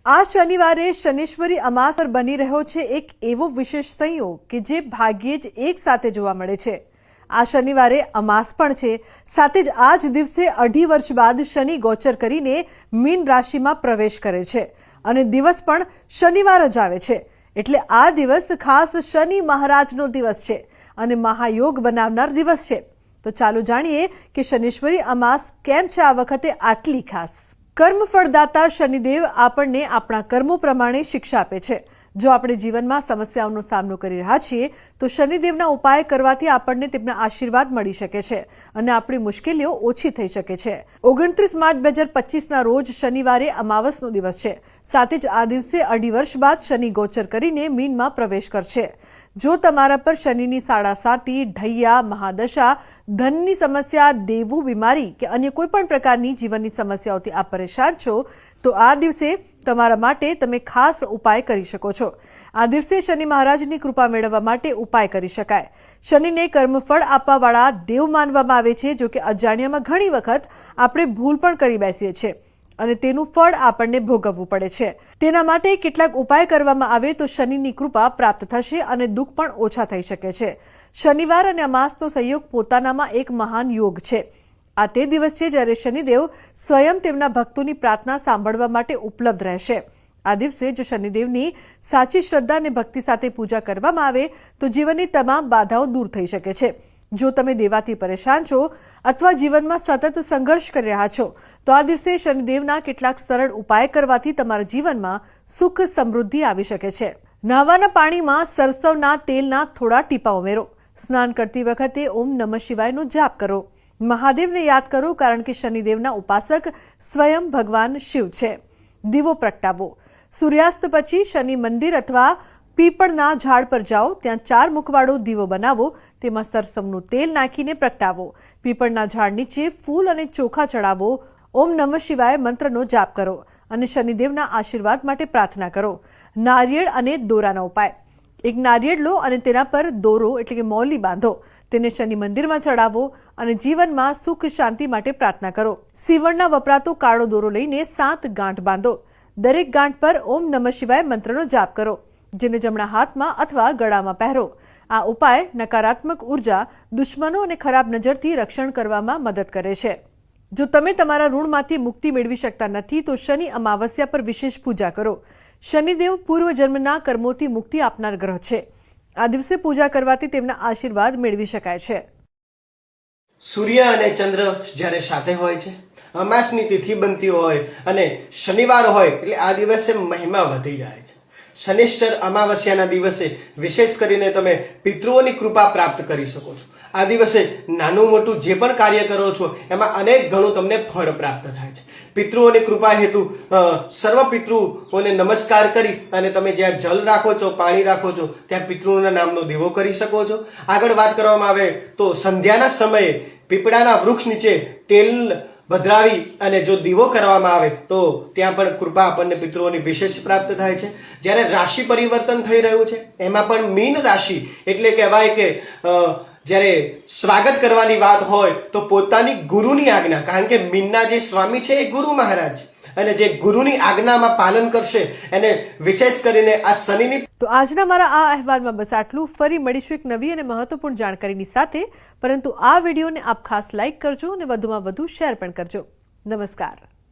આ શનિવારે શનીશ્વરી અમાસ પર બની રહ્યો છે એક એવો વિશેષ સંયોગ કે જે ભાગ્યે જ એક સાથે જોવા મળે છે। આ શનિવારે અમાસ પણ છે, સાથે જ આ જ દિવસે 2.5 વર્ષ બાદ શનિ ગોચર કરીને મીન રાશિમાં પ્રવેશ કરે છે અને દિવસ પણ શનિવાર જ આવે છે। એટલે આ દિવસ ખાસ શનિ મહારાજનો દિવસ છે અને મહાયોગ બનાવનાર દિવસ છે। તો ચાલો જાણીએ કે શનીશ્વરી અમાસ કેમ છે આ વખતે આટલી ખાસ। કર્મફળદાતા શનિદેવ આપણને આપણા કર્મો પ્રમાણે શિક્ષા આપે છે। જો આપણે જીવનમાં સમસ્યાઓનો સામનો કરી રહ્યા છીએ તો શનિદેવના ઉપાય કરવાથી આપણને તેમના આશીર્વાદ મળી શકે છે અને આપણી મુશ્કેલીઓ ઓછી થઈ શકે છે। 29 માર્ચ 2025ના રોજ શનિવારે અમાવસનો દિવસ છે। સાથે જ આ દિવસે 2.5 વર્ષ બાદ શનિ ગોચર કરીને મીનમાં પ્રવેશ કરશે। જો તમારા પર શનિની સાડાસાતી, ઢૈયા, મહાદશા, ધનની સમસ્યા, દેવું, બીમારી કે અન્ય કોઈ પણ પ્રકારની જીવનની સમસ્યાઓથી આપ પરેશાન છો તો આ દિવસે તમારા માટે તમે ખાસ ઉપાય કરી શકો છો। આ દિવસે શનિ મહારાજની કૃપા મેળવવા માટે ઉપાય કરી શકાય। શનિને કર્મફળ આપવાવાળા દેવ માનવામાં આવે છે। જો કે અજાણ્યામાં ઘણી વખત આપણે ભૂલ પણ કરી બેસીએ છીએ અને તેનું ફળ આપણને ભોગવવું પડે છે। તેના માટે કેટલાક ઉપાય કરવામાં આવે તો શનિની કૃપા પ્રાપ્ત થશે અને દુઃખ પણ ઓછા થઈ શકે છે। શનિવાર અને અમાસનો સંયોગ પોતાનામાં એક મહાન યોગ છે। આ તે દિવસ છે જ્યારે શનિદેવ સ્વયં તેમના ભક્તોની પ્રાર્થના સાંભળવા માટે ઉપલબ્ધ રહેશે। આ દિવસે જો શનિદેવની સાચી શ્રદ્ધા અને ભક્તિ સાથે પૂજા કરવામાં આવે તો જીવનની તમામ બાધાઓ દૂર થઈ શકે છે। જો તમે દેવાથી પરેશાન છો અથવા જીવનમાં સતત સંઘર્ષ કરી રહ્યા છો તો આ દિવસે શનિદેવના કેટલાક સરળ ઉપાય કરવાથી તમારા જીવનમાં સુખ સમૃદ્ધિ આવી શકે છે। નહાવાના પાણીમાં સરસવના તેલના થોડા ટીપા ઉમેરો। સ્નાન કરતી વખતે ઓમ નમઃ શિવાયનો જાપ કરો। મહાદેવને યાદ કરો કારણ કે શનિદેવના ઉપાસક સ્વયં ભગવાન શિવ છે। દીવો પ્રગટાવો। સૂર્યાસ્ત પછી શનિ મંદિર અથવા પીપળના ઝાડ પર જાઓ, ત્યાં 4 મુખવાળો દીવો બનાવો, તેમાં સરસવનું તેલ નાખીને પ્રગટાવો। પીપળના ઝાડ નીચે ફૂલ અને ચોખા ચડાવો। ઓમ નમઃ શિવાય મંત્રનો જાપ કરો અને શનિદેવના આશીર્વાદ માટે પ્રાર્થના કરો। નારિયેળ અને દોરાનો ઉપાય। એક નારિયેળ લો અને તેના પર દોરો એટલે કે મૌલી બાંધો, તેને શનિ મંદિરમાં ચડાવો અને જીવનમાં સુખ શાંતિ માટે પ્રાર્થના કરો। સીવણના વપરાતો કાળો દોરો લઈને 7 ગાંઠ બાંધો। દરેક ગાંઠ પર ઓમ નમઃ શિવાય મંત્રનો જાપ કરો, જેને જમણા હાથમાં અથવા ગળામાં પહેરો। આ ઉપાય નકારાત્મક ઉર્જા, દુશ્મનો અને ખરાબ નજરથી રક્ષણ કરવામાં મદદ કરે છે। જો તમે તમારા ઋણમાંથી મુક્તિ મેળવી શકતા નથી તો શનિ અમાવસ્યા પર વિશેષ પૂજા કરો। શનિદેવ પૂર્વજન્મના કર્મોથી મુક્તિ આપનાર ગ્રહ છે। આ દિવસે પૂજા કરવાથી તેમના આશીર્વાદ મેળવી શકાય છે। સૂર્ય અને ચંદ્ર જ્યારે સાથે હોય છે, અમાસની તિથિ બનતી હોય અને શનિવાર હોય એટલે આ દિવસે મહિમા વધી જાય છે। શનિશ્ચર અમાવસ્યાના દિવસે વિશેષ કરીને તમે પિતૃઓની કૃપા પ્રાપ્ત કરી શકો છો। આ દિવસે નાનું મોટું જે પણ કાર્ય કરો છો એમાં અનેક ગણું તમને ફળ પ્રાપ્ત થાય છે। પિતૃઓની કૃપા હેતુ સર્વ પિતૃઓને નમસ્કાર કરી અને તમે જ્યાં જલ રાખો છો, પાણી રાખો છો, ત્યાં પિતૃઓના નામનો દીવો કરી શકો છો। આગળ વાત કરવામાં આવે તો સંધ્યાના સમયે પીપળાના વૃક્ષ નીચે તેલ ભદ્રાવી અને જો દીવો કરવામાં આવે તો ત્યાં પણ કૃપા આપણને પિતૃઓની વિશેષ પ્રાપ્ત થાય છે। જ્યારે રાશિ પરિવર્તન થઈ રહ્યું છે એમાં પણ મીન રાશિ એટલે કહેવાય કે જ્યારે સ્વાગત કરવાની વાત હોય તો પોતાની ગુરુની આજ્ઞા, કારણ કે મીનના જે સ્વામી છે એ ગુરુ મહારાજ અને જે ગુરુની આજ્ઞામાં પાલન કરશે એને વિશેષ કરીને આ શનિની। તો આજના મારા આ અહેવાલમાં બસ આટલું। ફરી મળીશું એક નવી અને મહત્વપૂર્ણ જાણકારીની સાથે, પરંતુ આ વિડીયોને આપ ખાસ લાઇક કરજો અને વધુમાં વધુ શેર પણ કરજો। નમસ્કાર।